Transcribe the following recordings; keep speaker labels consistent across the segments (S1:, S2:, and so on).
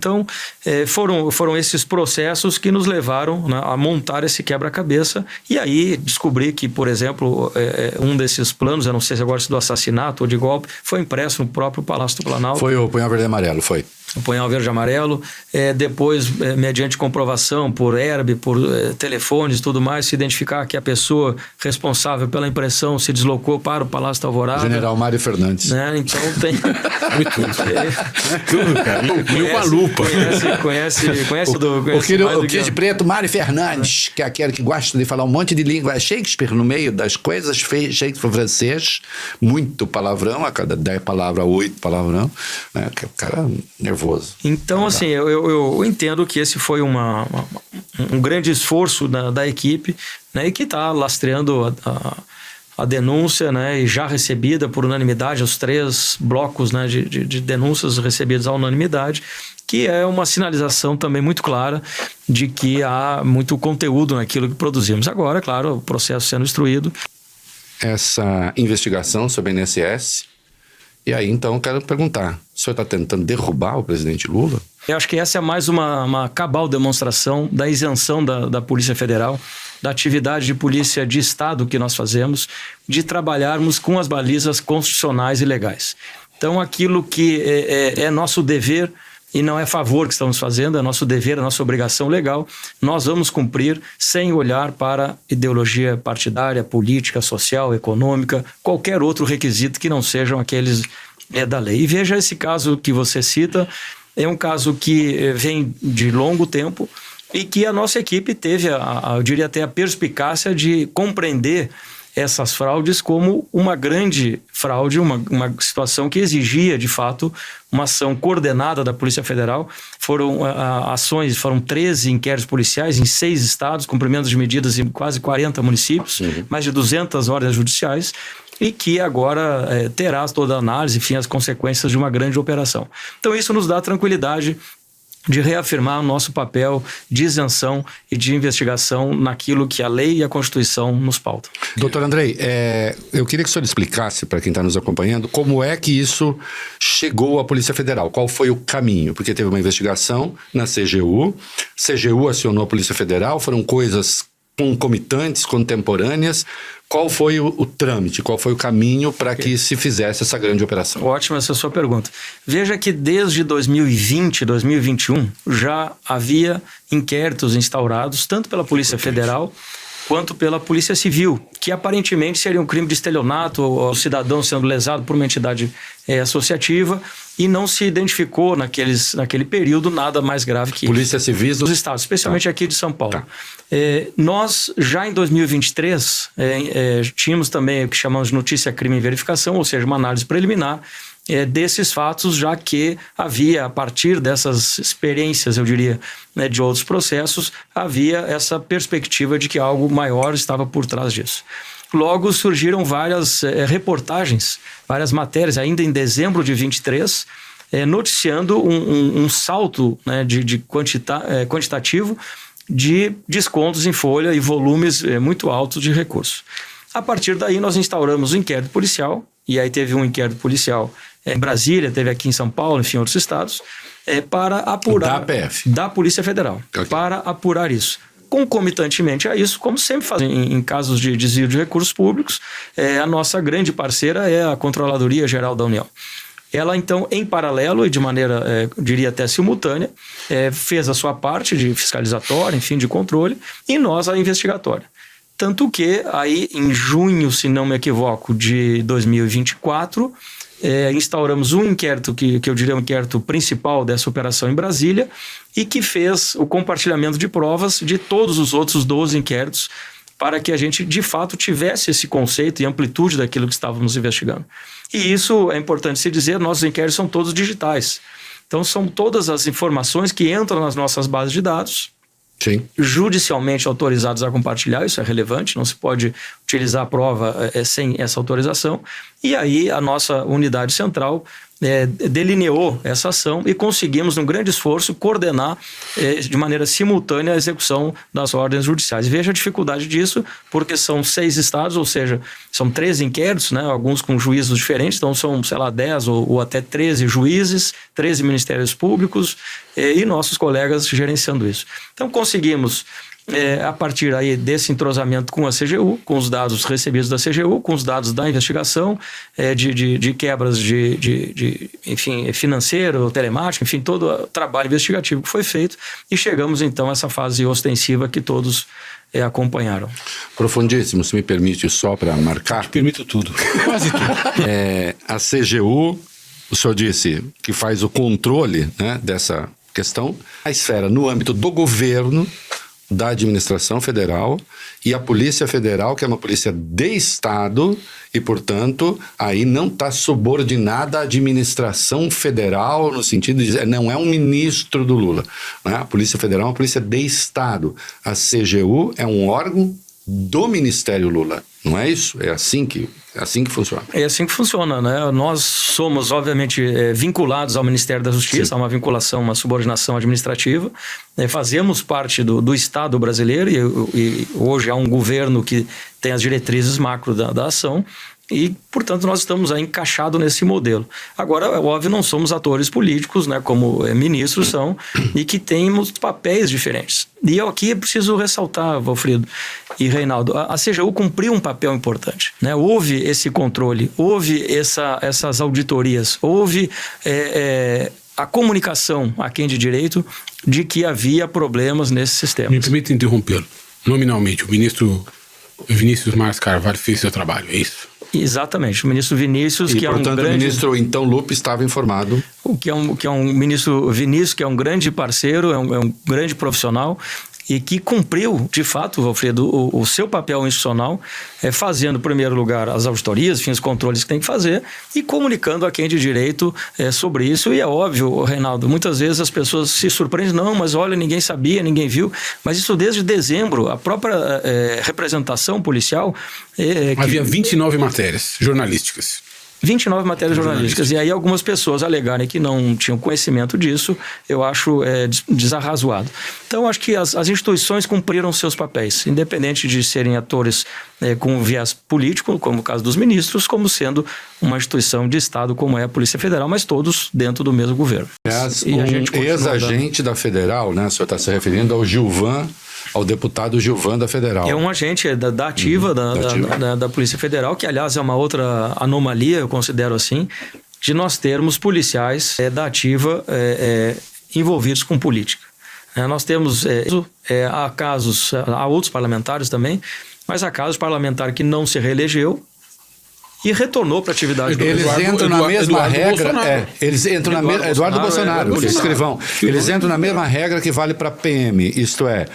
S1: Então, foram esses processos que nos levaram, né, a montar esse quebra-cabeça e aí descobrir que, por exemplo, um desses planos, eu não sei se agora se do assassinato ou de golpe, foi impresso no próprio Palácio do Planalto.
S2: Foi o Punhal Verde e Amarelo, foi.
S1: O Punhal Verde e Amarelo, depois, mediante comprovação por herb, por telefones e tudo mais, se identificar que a pessoa responsável pela impressão se deslocou para o Palácio da Alvorada.
S2: General Mário Fernandes.
S1: Né? Então tem...
S3: Tudo, cara. Cumpriu com a lupa.
S1: Conhece
S2: o que de preto, Mário Fernandes, que é aquele que gosta de falar um monte de língua. Shakespeare no meio das coisas, Shakespeare francês, muito palavrão, a cada 10 palavras, 8 palavrão. Né? Que o cara nervoso.
S1: Então, assim, eu entendo que esse foi um grande esforço da equipe, né, e que está lastreando a denúncia, né, e já recebida por unanimidade, os 3 blocos, né, de denúncias recebidas à unanimidade, que é uma sinalização também muito clara de que há muito conteúdo naquilo que produzimos. Agora, claro, o processo sendo instruído.
S2: Essa investigação sobre a INSS. E aí, então, eu quero perguntar, o senhor está tentando derrubar o presidente Lula?
S1: Eu acho que essa é mais uma cabal demonstração da isenção da Polícia Federal, da atividade de polícia de Estado que nós fazemos, de trabalharmos com as balizas constitucionais e legais. Então, aquilo que é nosso dever e não é favor que estamos fazendo, é nosso dever, é nossa obrigação legal, nós vamos cumprir sem olhar para ideologia partidária, política, social, econômica, qualquer outro requisito que não sejam aqueles da lei. E veja esse caso que você cita, é um caso que vem de longo tempo e que a nossa equipe teve, eu diria até a perspicácia de compreender essas fraudes como uma grande fraude, uma situação que exigia, de fato, uma ação coordenada da Polícia Federal. Foram 13 inquéritos policiais em 6 estados, cumprimentos de medidas em quase 40 municípios, mais de 200 ordens judiciais, e que agora terá toda a análise, enfim, as consequências de uma grande operação. Então isso nos dá tranquilidade de reafirmar o nosso papel de isenção e de investigação naquilo que a lei e a Constituição nos pautam.
S2: Doutor Andrei, eu queria que o senhor explicasse para quem está nos acompanhando como é que isso chegou à Polícia Federal, qual foi o caminho, porque teve uma investigação na CGU acionou a Polícia Federal, foram coisas concomitantes, contemporâneas. Qual foi o trâmite, qual foi o caminho para que se fizesse essa grande operação?
S1: Ótima essa sua pergunta. Veja que desde 2020, 2021, já havia inquéritos instaurados, tanto pela Polícia Federal quanto pela Polícia Civil, que aparentemente seria um crime de estelionato, o cidadão sendo lesado por uma entidade associativa, e não se identificou naquele período nada mais grave que
S2: Polícia Civil
S1: dos estados, especialmente aqui de São Paulo. Nós, já em 2023, tínhamos também o que chamamos de notícia, crime e verificação, ou seja, uma análise preliminar desses fatos, já que havia, a partir dessas experiências, eu diria, de outros processos, havia essa perspectiva de que algo maior estava por trás disso. Logo surgiram várias reportagens, várias matérias, ainda em dezembro de 23, noticiando um salto, né, quantitativo de descontos em folha e volumes muito altos de recursos. A partir daí nós instauramos o inquérito policial, e aí teve um inquérito policial em Brasília, teve aqui em São Paulo, enfim, outros estados, para apurar...
S2: Da PF.
S1: Da Polícia Federal, okay. Para apurar isso. Concomitantemente a isso, como sempre fazem em casos de desvio de recursos públicos, a nossa grande parceira é a Controladoria Geral da União. Ela, então, em paralelo e de maneira, diria até simultânea, fez a sua parte de fiscalizatória, enfim, de controle, e nós a investigatória. Tanto que aí, em junho, se não me equivoco, de 2024, instauramos um inquérito, que eu diria um inquérito principal dessa operação em Brasília, e que fez o compartilhamento de provas de todos os outros 12 inquéritos, para que a gente, de fato, tivesse esse conceito e amplitude daquilo que estávamos investigando. E isso é importante se dizer, nossos inquéritos são todos digitais. Então, são todas as informações que entram nas nossas bases de dados,
S2: sim,
S1: judicialmente autorizados a compartilhar, isso é relevante, não se pode utilizar a prova sem essa autorização. E aí a nossa unidade central delineou essa ação e conseguimos, num grande esforço, coordenar de maneira simultânea a execução das ordens judiciais. Veja a dificuldade disso, porque são 6 estados, ou seja, são 13 inquéritos, né, alguns com juízos diferentes, então são, 10 ou até 13 juízes, 13 ministérios públicos e nossos colegas gerenciando isso. Então conseguimos, a partir aí desse entrosamento com a CGU, com os dados recebidos da CGU, com os dados da investigação, de quebras enfim, financeiro, telemático, enfim, todo o trabalho investigativo que foi feito, e chegamos então a essa fase ostensiva que todos acompanharam.
S2: Profundíssimo, se me permite só para marcar.
S3: Te permito tudo, quase tudo.
S2: A CGU, o senhor disse que faz o controle, né, dessa questão, a esfera no âmbito do governo, da administração federal, e a Polícia Federal, que é uma polícia de Estado, e, portanto, aí não está subordinada à administração federal, no sentido de dizer, não é um ministro do Lula, né? A Polícia Federal é uma polícia de Estado. A CGU é um órgão do Ministério Lula, não é isso? É assim que funciona.
S1: É assim que funciona, né? Nós somos, obviamente, vinculados ao Ministério da Justiça, Sim. Há uma vinculação, uma subordinação administrativa, fazemos parte do Estado brasileiro e hoje há um governo que tem as diretrizes macro da ação. E, portanto, nós estamos aí encaixados nesse modelo. Agora, é óbvio, não somos atores políticos, né, como ministros são, e que temos papéis diferentes. E eu aqui preciso ressaltar, Valfrido e Reinaldo, a CGU cumpriu um papel importante, né? Houve esse controle, houve essas auditorias, houve a comunicação a quem de direito de que havia problemas nesses sistemas.
S3: Me permite interrompê-lo. Nominalmente, o ministro Vinícius Marques Carvalho fez seu trabalho, é isso?
S1: Exatamente, o ministro Vinícius, que
S2: portanto,
S1: é um grande...
S2: o ministro, então, Lupe estava informado.
S1: Que é um ministro Vinícius, que é um grande parceiro, é um grande profissional, e que cumpriu, de fato, Valfrido, o seu papel institucional, fazendo, em primeiro lugar, as auditorias, enfim, os controles que tem que fazer, e comunicando a quem de direito sobre isso. E é óbvio, Reinaldo, muitas vezes as pessoas se surpreendem, não, mas olha, ninguém sabia, ninguém viu, mas isso desde dezembro, a própria representação policial...
S3: Havia 29 matérias jornalísticas.
S1: 29 matérias jornalísticas. E aí algumas pessoas alegarem que não tinham conhecimento disso, eu acho desarrazoado. Então, eu acho que as instituições cumpriram seus papéis, independente de serem atores com viés político, como o caso dos ministros, como sendo uma instituição de Estado, como é a Polícia Federal, mas todos dentro do mesmo governo.
S2: Um ex-agente da Federal, né? O senhor está se referindo ao Gilvan, ao deputado Gilvan da Federal. É
S1: um agente da ativa, da Polícia Federal, que aliás é uma outra anomalia, eu considero assim, de nós termos policiais da ativa envolvidos com política. Nós temos, há casos, há outros parlamentares também, mas há casos parlamentares que não se reelegeu e retornou para a atividade do
S2: Eles entram na mesma regra. Eles entram na mesma. Eduardo Bolsonaro, escrivão. Eles entram na mesma regra que vale para PM, isto é,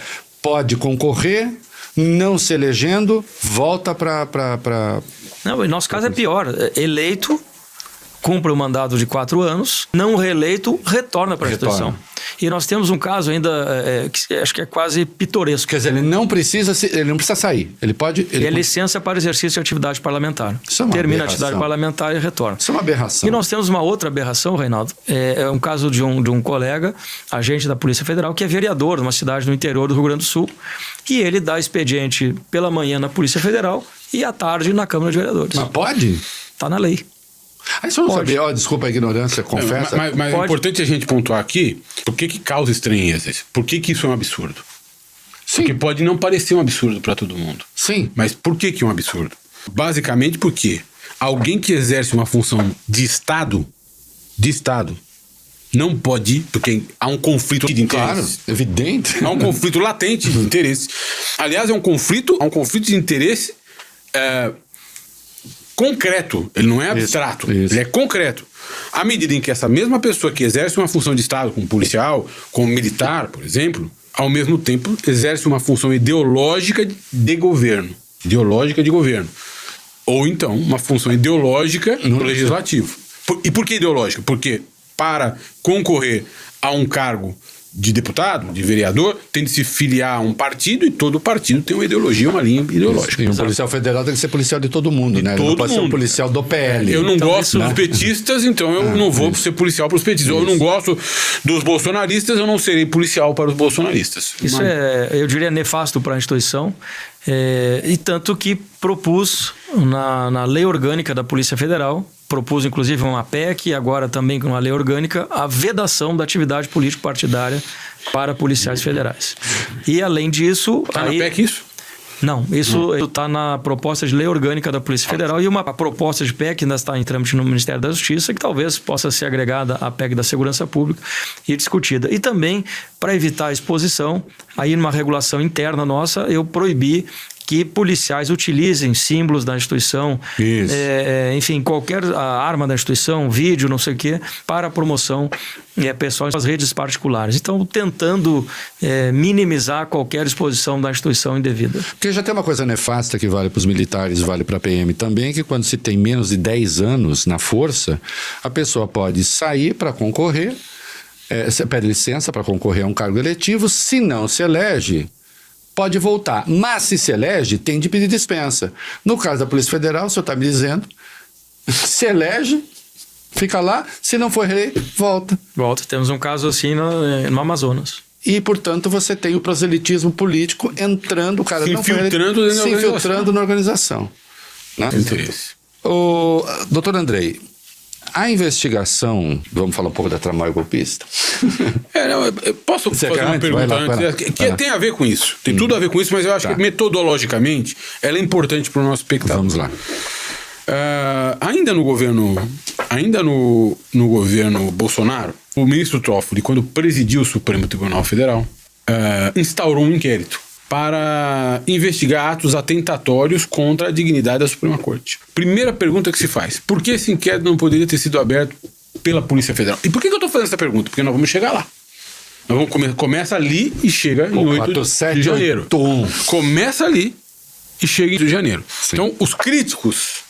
S2: pode concorrer, não se elegendo, volta para...
S1: Não, em nosso caso é pior. Eleito, cumpre o mandato de 4 anos, não reeleito, retorna para a instituição. E nós temos um caso ainda que acho que é quase pitoresco.
S2: Quer dizer, ele não precisa sair. Ele pode...
S1: É licença para exercício de atividade parlamentar. Termina a atividade parlamentar e retorna.
S2: Isso é uma aberração.
S1: E nós temos uma outra aberração, Reinaldo. É um caso de um colega, agente da Polícia Federal, que é vereador de uma cidade no interior do Rio Grande do Sul. E ele dá expediente pela manhã na Polícia Federal e à tarde na Câmara de Vereadores.
S2: Mas pode?
S1: Está na lei.
S2: Aí você não sabia, desculpa a ignorância, confessa.
S3: Mas é importante a gente pontuar aqui por que causa estranheza, por que isso é um absurdo. Sim. Porque pode não parecer um absurdo para todo mundo.
S2: Sim.
S3: Mas por que é um absurdo? Basicamente porque alguém que exerce uma função de Estado, não pode, porque há um conflito de interesse.
S2: Claro, evidente.
S3: Há um conflito latente de interesse. Aliás, há um conflito de interesse concreto, ele não é abstrato,
S2: isso.
S3: Ele é concreto. À medida em que essa mesma pessoa que exerce uma função de Estado, como policial, como militar, por exemplo, ao mesmo tempo exerce uma função ideológica de governo. Ou então, uma função ideológica no legislativo. E por que ideológica? Porque para concorrer a um cargo de deputado, de vereador, tem de se filiar a um partido, e todo partido tem uma ideologia, uma linha ideológica.
S2: E um policial federal tem que ser policial de todo mundo, né? Ele não pode ser um policial do PL.
S3: Eu não
S2: então,
S3: gosto dos petistas, então eu não vou ser policial para os petistas. Eu não gosto dos bolsonaristas, eu não serei policial para os bolsonaristas.
S1: Isso eu diria, nefasto para a instituição. E tanto que propus na lei orgânica da Polícia Federal, propus inclusive uma PEC e agora também com uma lei orgânica, a vedação da atividade político-partidária para policiais federais. E além disso...
S3: Está na PEC isso?
S1: Não, isso está na proposta de lei orgânica da Polícia Federal e uma proposta de PEC ainda está em trâmite no Ministério da Justiça, que talvez possa ser agregada à PEC da Segurança Pública e discutida. E também, para evitar a exposição, aí numa regulação interna nossa, eu proibi que policiais utilizem símbolos da instituição, enfim, qualquer arma da instituição, vídeo, não sei o quê, para a promoção pessoal nas redes particulares. Então, tentando minimizar qualquer exposição da instituição indevida.
S2: Porque já tem uma coisa nefasta que vale para os militares, vale para a PM também, que quando se tem menos de 10 anos na força, a pessoa pode sair para concorrer, pede licença para concorrer a um cargo eletivo, se não se elege, pode voltar, mas se elege, tem de pedir dispensa. No caso da Polícia Federal, o senhor está me dizendo, se elege, fica lá, se não for reeleito, volta.
S1: Volta, temos um caso assim no Amazonas.
S2: E, portanto, você tem o proselitismo político entrando, o cara não foi
S3: infiltrando
S2: se infiltrando na organização. Né?
S3: Interesse.
S2: Doutor Andrei, a investigação, vamos falar um pouco da tramóia golpista?
S3: Eu posso fazer uma pergunta antes? Que tem a ver com isso. Tem tudo a ver com isso, mas eu acho que metodologicamente ela é importante para o nosso espectador.
S2: Vamos lá.
S3: Ainda no governo Bolsonaro, o ministro Toffoli, quando presidiu o Supremo Tribunal Federal, instaurou um inquérito para investigar atos atentatórios contra a dignidade da Suprema Corte. Primeira pergunta que se faz: por que esse inquérito não poderia ter sido aberto pela Polícia Federal? E por que eu estou fazendo essa pergunta? Porque nós vamos chegar lá. Nós vamos começa ali e chega em 8 de janeiro. Começa ali e chega em 8 de janeiro. Sim. Então, os críticos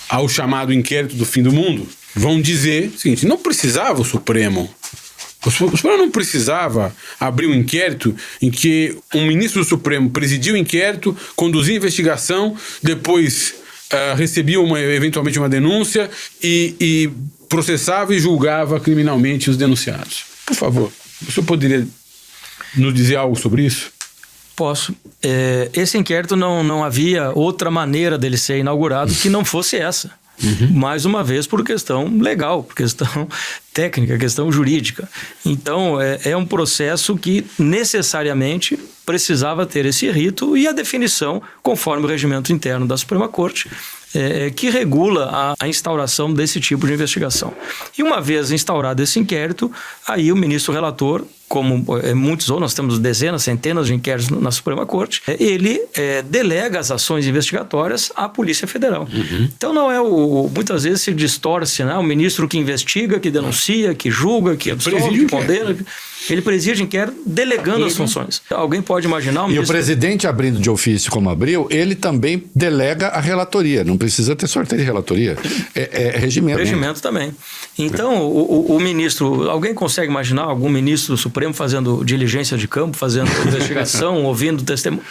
S3: ao chamado inquérito do fim do mundo vão dizer o seguinte: não precisava o Supremo não precisava abrir um inquérito em que um ministro do Supremo presidia o inquérito, conduzia a investigação, depois recebia eventualmente uma denúncia e processava e julgava criminalmente os denunciados. Por favor, o senhor poderia nos dizer algo sobre isso?
S1: Posso. Esse inquérito não havia outra maneira dele ser inaugurado que não fosse essa. Mais uma vez por questão legal, por questão técnica, questão jurídica. Então é um processo que necessariamente precisava ter esse rito e a definição conforme o regimento interno da Suprema Corte, que regula a instauração desse tipo de investigação. E uma vez instaurado esse inquérito, aí o ministro relator, como muitos nós temos dezenas, centenas de inquéritos na Suprema Corte, ele delega as ações investigatórias à Polícia Federal. Então não é muitas vezes se distorce, né? O ministro que investiga, que denuncia, que julga, que absolve, que condena. Ele preside inquérito delegando as funções. Alguém pode imaginar...
S2: E o presidente, abrindo de ofício como abriu, ele também delega a relatoria. Não precisa ter sorteio de relatoria. É regimento.
S1: Regimento também. Então, o ministro... Alguém consegue imaginar algum ministro do Supremo fazendo diligência de campo, fazendo investigação, ouvindo testemunho?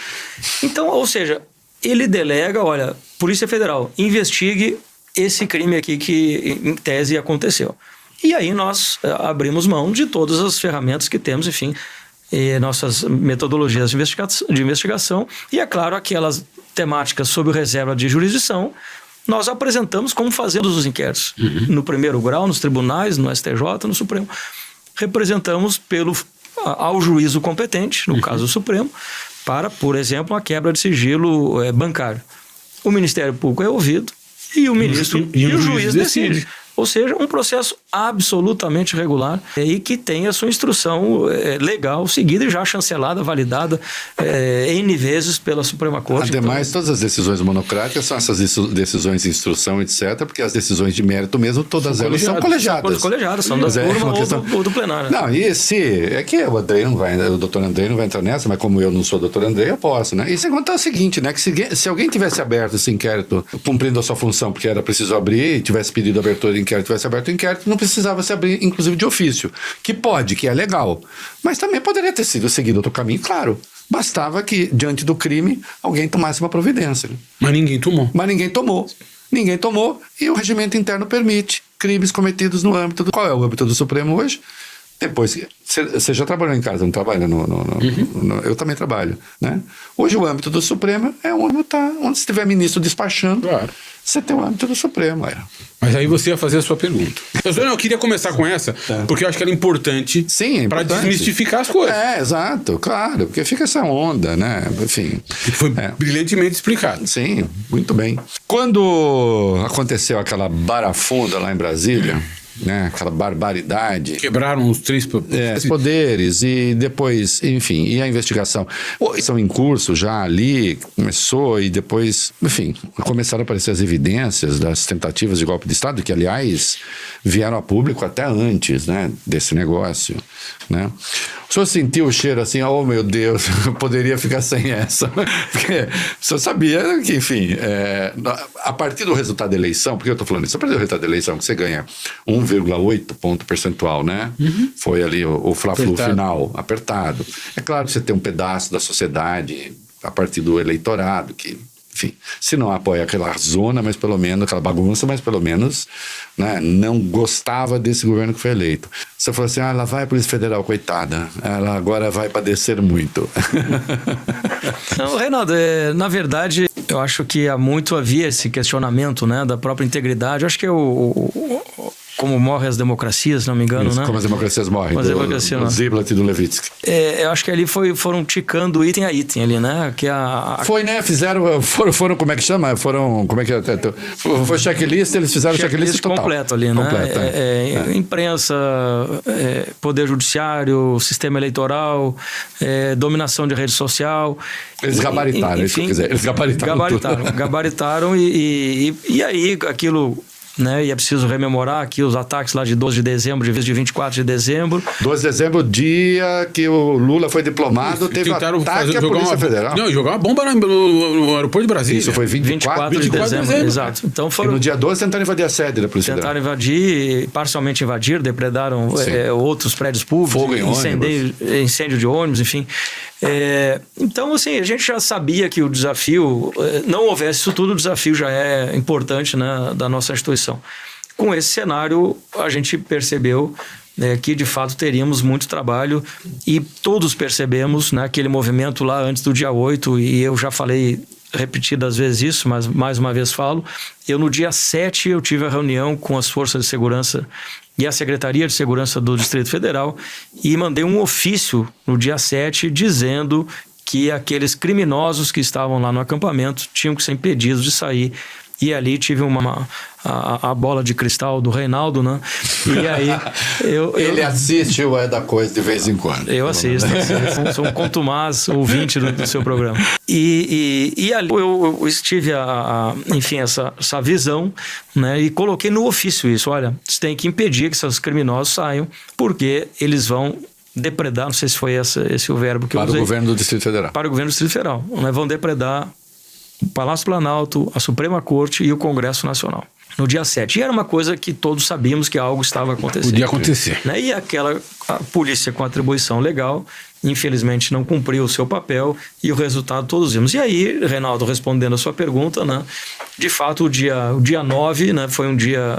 S1: Então, ou seja, ele delega, olha, Polícia Federal, investigue esse crime aqui que em tese aconteceu. E aí nós abrimos mão de todas as ferramentas que temos, enfim, nossas metodologias de investigação e, é claro, aquelas temáticas sob reserva de jurisdição, nós apresentamos como fazemos os inquéritos. No primeiro grau, nos tribunais, no STJ, no Supremo. Representamos ao juízo competente, no caso do Supremo, para, por exemplo, a quebra de sigilo bancário. O Ministério Público é ouvido e o ministro e o juiz decide. Ou seja, um processo absolutamente regular e que tem a sua instrução legal, seguida e já chancelada, validada N vezes pela Suprema Corte.
S2: Ademais, todas as decisões monocráticas são essas decisões de instrução, etc., porque as decisões de mérito mesmo, todas elas são colegiadas.
S1: São da turma ou do plenário.
S2: Não, é que o doutor Andrei não vai entrar nessa, mas como eu não sou doutor Andrei, eu posso, né? E sem contar o seguinte, né? Que se alguém tivesse aberto esse inquérito, cumprindo a sua função, porque era preciso abrir, e tivesse pedido abertura de inquérito tivesse aberto o inquérito, não precisava se abrir, inclusive, de ofício. Que pode, que é legal. Mas também poderia ter sido seguido outro caminho, claro. Bastava que, diante do crime, alguém tomasse uma providência.
S3: Mas ninguém tomou.
S2: Mas ninguém tomou. Ninguém tomou e o regimento interno permite crimes cometidos no âmbito do... Qual é o âmbito do Supremo hoje? Depois, você já trabalhou em casa, não trabalha? Eu também trabalho, né? Hoje o âmbito do Supremo é onde se tiver ministro despachando,
S3: Claro.
S2: você tem o âmbito do Supremo.
S3: Mas aí você ia fazer a sua pergunta. Eu queria começar com essa, porque eu acho que ela é importante, para desmistificar as coisas.
S2: Exato, claro, porque fica essa onda, né? Enfim.
S3: Foi brilhantemente explicado.
S2: Sim, muito bem. Quando aconteceu aquela barafunda lá em Brasília, né, aquela barbaridade.
S3: Quebraram os três
S2: poderes e depois, enfim, e a investigação. São em curso já ali, começou e depois, enfim, começaram a aparecer as evidências das tentativas de golpe de Estado, que, aliás, vieram a público até antes, né, desse negócio, né. O senhor sentiu o cheiro assim, oh meu Deus, eu poderia ficar sem essa. Porque o senhor sabia que, enfim, a partir do resultado da eleição, porque eu estou falando isso, a partir do resultado da eleição, que você ganha 1,8 ponto percentual, né? Foi ali o fla-flu final, apertado. É claro que você tem um pedaço da sociedade, a partir do eleitorado, que, enfim, se não apoia aquela zona, mas pelo menos, aquela bagunça, mas pelo menos, né, não gostava desse governo que foi eleito. Você falou assim, ela vai a Polícia Federal, coitada, ela agora vai padecer muito.
S1: Não, Reinaldo, na verdade, eu acho que havia esse questionamento, né, da própria integridade. Eu acho que como morrem as democracias, se não me engano,
S2: Isso,
S1: né?
S2: Como as democracias morrem, do Ziblatt e do Levitsky.
S1: Eu acho que ali foram ticando item a item ali, né?
S2: Foi, né? Foram, como é que chama? Foi checklist, eles fizeram checklist total.
S1: Completo ali, né? Imprensa, poder judiciário, sistema eleitoral, dominação de rede social.
S2: Eles gabaritaram, isso que eu quiser. Eles
S1: gabaritaram e aí aquilo... Né? E é preciso rememorar aqui os ataques lá de 12 de dezembro, de vez de 24 de dezembro.
S2: 12 de dezembro, dia que o Lula foi diplomado, teve ataque à Polícia Federal.
S3: Não, jogar uma bomba no aeroporto de Brasília.
S2: Isso foi 24 de dezembro.
S1: Exato. Então
S2: e no dia 12 tentaram invadir a sede da Polícia Federal.
S1: Tentaram invadir, parcialmente invadir, depredaram outros prédios públicos.
S2: Fogo em ônibus.
S1: Incêndio de ônibus, enfim. Então, assim, a gente já sabia que o desafio, não houvesse isso tudo, o desafio já é importante, né, da nossa instituição. Com esse cenário, a gente percebeu que, de fato, teríamos muito trabalho e todos percebemos, né, aquele movimento lá antes do dia 8, e eu já falei repetidas vezes isso, mas mais uma vez falo, no dia 7 eu tive a reunião com as forças de segurança e a Secretaria de Segurança do Distrito Federal e mandei um ofício no dia 7 dizendo que aqueles criminosos que estavam lá no acampamento tinham que ser impedidos de sair. E ali tive a bola de cristal do Reinaldo, né? E aí
S2: ele assiste o É da Coisa de vez em quando.
S1: Eu assisto. Sou um contumaz ouvinte do seu programa. E ali eu estive, enfim, essa visão, né? E coloquei no ofício isso. Olha, você tem que impedir que esses criminosos saiam, porque eles vão depredar, não sei se foi esse o verbo que eu usei.
S2: Para o governo do Distrito Federal.
S1: Para o governo do Distrito Federal. Né? Vão depredar o Palácio Planalto, a Suprema Corte e o Congresso Nacional. No dia 7. E era uma coisa que todos sabíamos que algo estava acontecendo.
S3: Podia acontecer.
S1: Né? E a polícia com atribuição legal, infelizmente, não cumpriu o seu papel e o resultado todos vimos. E aí, Reinaldo, respondendo a sua pergunta, né? De fato, o dia 9, né, foi um dia,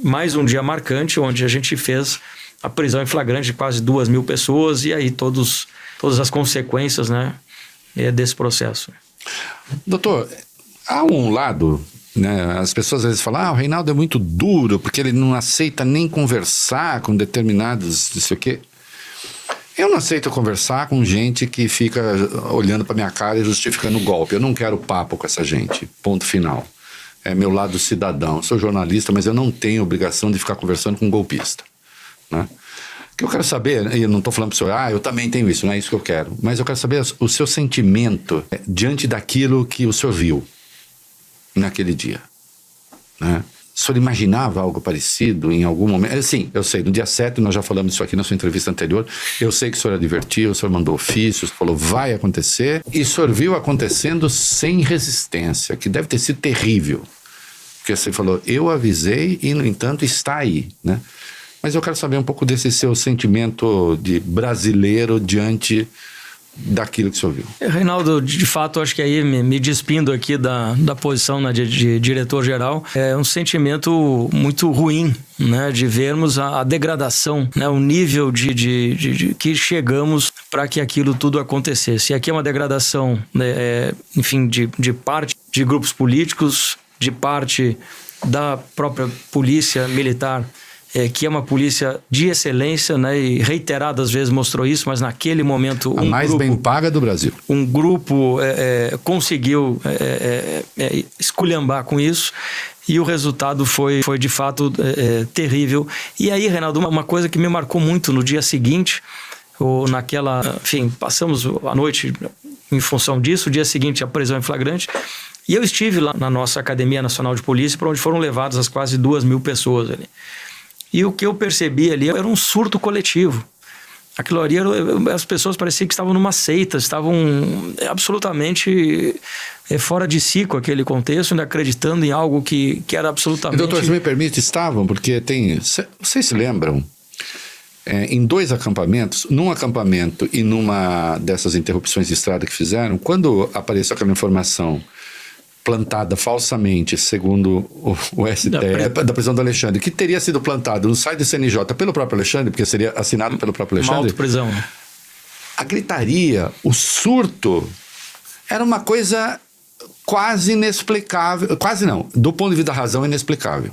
S1: mais um dia marcante, onde a gente fez a prisão em flagrante de quase 2.000 pessoas e aí todas as consequências, né, desse processo.
S2: Doutor, há um lado, né, as pessoas às vezes falam, o Reinaldo é muito duro porque ele não aceita nem conversar com determinados, não sei o quê. Eu não aceito conversar com gente que fica olhando para minha cara e justificando o golpe. Eu não quero papo com essa gente, ponto final. É meu lado cidadão. Eu sou jornalista, mas eu não tenho obrigação de ficar conversando com um golpista, né? O que eu quero saber, e eu não estou falando para o senhor, eu também tenho isso, não é isso que eu quero, mas eu quero saber o seu sentimento diante daquilo que o senhor viu naquele dia, né? O senhor imaginava algo parecido em algum momento? Sim, eu sei, no dia 7 nós já falamos isso aqui na sua entrevista anterior, eu sei que o senhor advertiu, o senhor mandou ofícios, falou vai acontecer, e o senhor viu acontecendo sem resistência, que deve ter sido terrível. Porque você falou, eu avisei e, no entanto, está aí, né? Mas eu quero saber um pouco desse seu sentimento de brasileiro diante daquilo que você ouviu.
S1: Reinaldo, de fato, acho que aí me despindo aqui da posição, né, de diretor-geral, é um sentimento muito ruim, né, de vermos a degradação, né, o nível de que chegamos para que aquilo tudo acontecesse. E aqui é uma degradação, né, enfim, de parte de grupos políticos, de parte da própria polícia militar, que é uma polícia de excelência, né, e reiteradas vezes mostrou isso, mas naquele momento...
S2: A mais bem paga do Brasil.
S1: Um grupo conseguiu esculhambar com isso e o resultado foi de fato terrível. E aí, Reinaldo, uma coisa que me marcou muito no dia seguinte, enfim, passamos a noite em função disso, o dia seguinte a prisão em flagrante, e eu estive lá na nossa Academia Nacional de Polícia, para onde foram levadas as quase 2.000 pessoas ali. E o que eu percebi ali era um surto coletivo. Aquilo ali, as pessoas pareciam que estavam numa seita, estavam absolutamente fora de si com aquele contexto, né, acreditando em algo que era absolutamente...
S2: Doutor, se me permite, estavam, porque vocês se lembram, em 2 acampamentos, num acampamento e numa dessas interrupções de estrada que fizeram, quando apareceu aquela informação plantada falsamente, segundo o STF, da prisão do Alexandre, que teria sido plantado no site do CNJ pelo próprio Alexandre, porque seria assinado pelo próprio Alexandre.
S1: Uma autoprisão.
S2: A gritaria, o surto, era uma coisa quase inexplicável. Quase não, do ponto de vista da razão, inexplicável.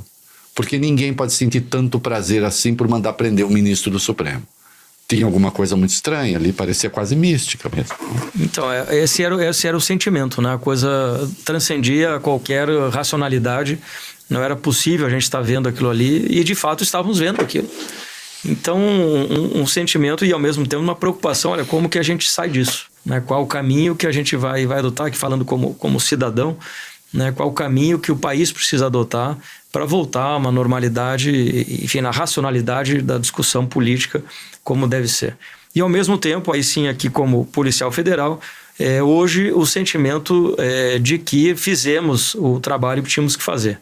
S2: Porque ninguém pode sentir tanto prazer assim por mandar prender um ministro do Supremo. Tinha alguma coisa muito estranha ali, parecia quase mística mesmo.
S1: Então, esse era o sentimento, né? A coisa transcendia qualquer racionalidade, não era possível a gente estar vendo aquilo ali, e de fato estávamos vendo aquilo. Então, um sentimento e ao mesmo tempo uma preocupação, olha, como que a gente sai disso? Né? Qual o caminho que a gente vai adotar, aqui falando como cidadão, né? Qual o caminho que o país precisa adotar para voltar a uma normalidade, enfim, na racionalidade da discussão política, como deve ser. E ao mesmo tempo, aí sim, aqui como policial federal, hoje o sentimento de que fizemos o trabalho que tínhamos que fazer,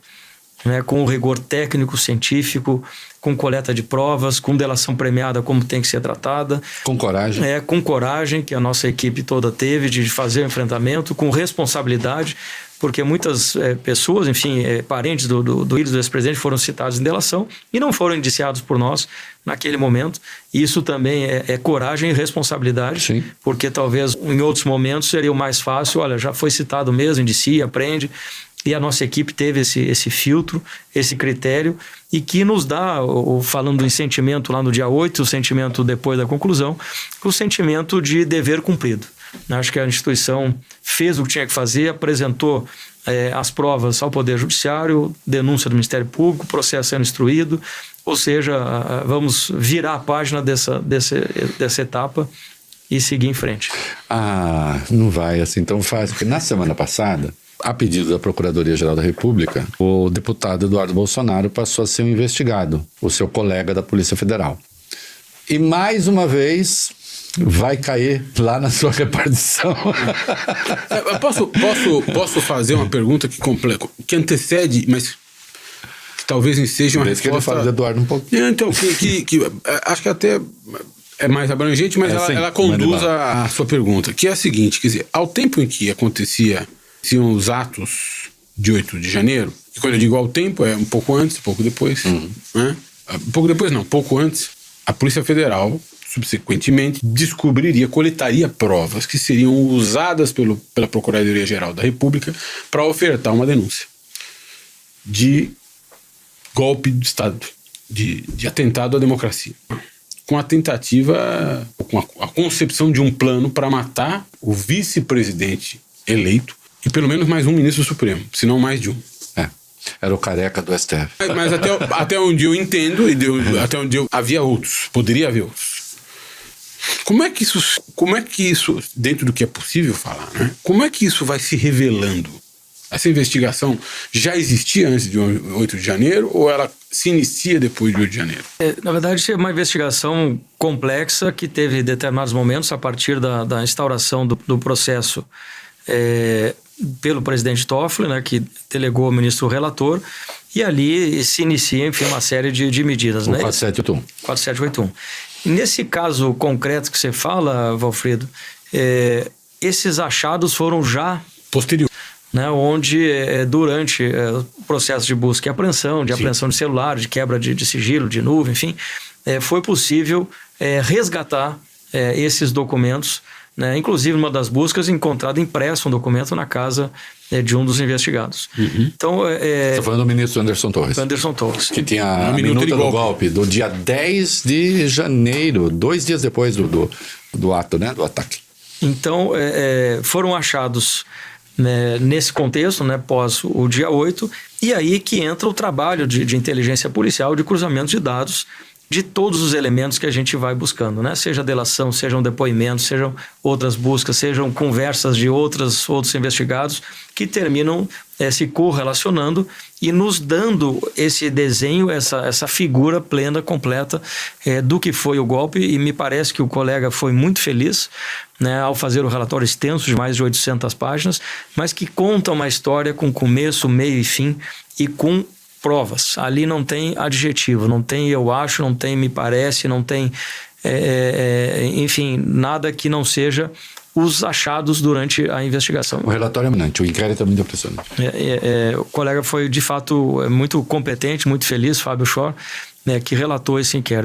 S1: né? Com o rigor técnico, científico, com coleta de provas, com delação premiada como tem que ser tratada.
S2: Com coragem.
S1: Com coragem, que a nossa equipe toda teve de fazer o enfrentamento, com responsabilidade, porque muitas pessoas, enfim, parentes do filho do ex-presidente foram citados em delação e não foram indiciados por nós naquele momento. Isso também é coragem e responsabilidade.
S2: Sim. Porque
S1: talvez em outros momentos seria o mais fácil, olha, já foi citado mesmo, indicia, prende. E a nossa equipe teve esse filtro, esse critério, e que nos dá, falando em sentimento lá no dia 8, o sentimento depois da conclusão, o sentimento de dever cumprido. Acho que a instituição fez o que tinha que fazer, apresentou as provas ao Poder Judiciário, denúncia do Ministério Público, processo sendo instruído, ou seja, vamos virar a página dessa etapa e seguir em frente.
S2: Não vai assim tão fácil, porque na semana passada, a pedido da Procuradoria-Geral da República, o deputado Eduardo Bolsonaro passou a ser um investigado, o seu colega da Polícia Federal. E mais uma vez vai cair lá na sua repartição.
S3: Posso fazer uma pergunta que antecede, mas que talvez seja uma resposta...
S2: que ele fala do Eduardo um pouquinho.
S3: Então, acho que até é mais abrangente, mas ela conduz a sua pergunta, que é a seguinte, quer dizer, ao tempo em que aconteciam os atos de 8 de janeiro, e quando eu digo ao tempo, é um pouco antes, um pouco depois, né? Um pouco depois não, um pouco antes, a Polícia Federal, subsequentemente, coletaria provas que seriam usadas pela Procuradoria-Geral da República para ofertar uma denúncia de golpe de Estado, de atentado à democracia, com a tentativa, com a concepção de um plano para matar o vice-presidente eleito e pelo menos mais um ministro do Supremo, se não mais de um.
S2: Era o careca do STF.
S3: Mas até onde eu entendo, até onde havia outros, poderia haver outros. Como é que isso, dentro do que é possível falar, né? Como é que isso vai se revelando? Essa investigação já existia antes de 8 de janeiro ou ela se inicia depois de 8 de janeiro?
S1: Na verdade, é uma investigação complexa que teve determinados momentos a partir da instauração do processo pelo presidente Toffoli, né, que delegou ao ministro relator, e ali se inicia, enfim, uma série de medidas.
S2: O
S1: né?
S2: 4781.
S1: 4781. Nesse caso concreto que você fala, Valfredo, esses achados foram já...
S3: Posterior.
S1: Né, onde durante o processo de busca e apreensão, de apreensão de celular, de quebra de sigilo, de nuvem, enfim, foi possível resgatar esses documentos, né, inclusive numa das buscas encontrado impresso um documento na casa de um dos investigados. Então,
S2: Você está falando do ministro Anderson Torres.
S1: Anderson Torres.
S2: Que tinha a minuta do golpe do dia 10 de janeiro, 2 dias depois do ato, né, do ataque.
S1: Então, foram achados... nesse contexto, né, pós o dia 8, e aí que entra o trabalho de inteligência policial, de cruzamento de dados de todos os elementos que a gente vai buscando, né? Seja delação, sejam depoimentos, sejam outras buscas, sejam conversas de outros investigados que terminam se correlacionando e nos dando esse desenho, essa figura plena, completa do que foi o golpe, e me parece que o colega foi muito feliz, né, ao fazer o relatório extenso de mais de 800 páginas, mas que conta uma história com começo, meio e fim e com provas. Ali não tem adjetivo, não tem eu acho, não tem me parece, não tem, enfim, nada que não seja os achados durante a investigação.
S2: O relatório é eminente, o inquérito é muito impressionante.
S1: O colega foi, de fato, muito competente, muito feliz, Fábio Schor, né, que relatou esse inquérito.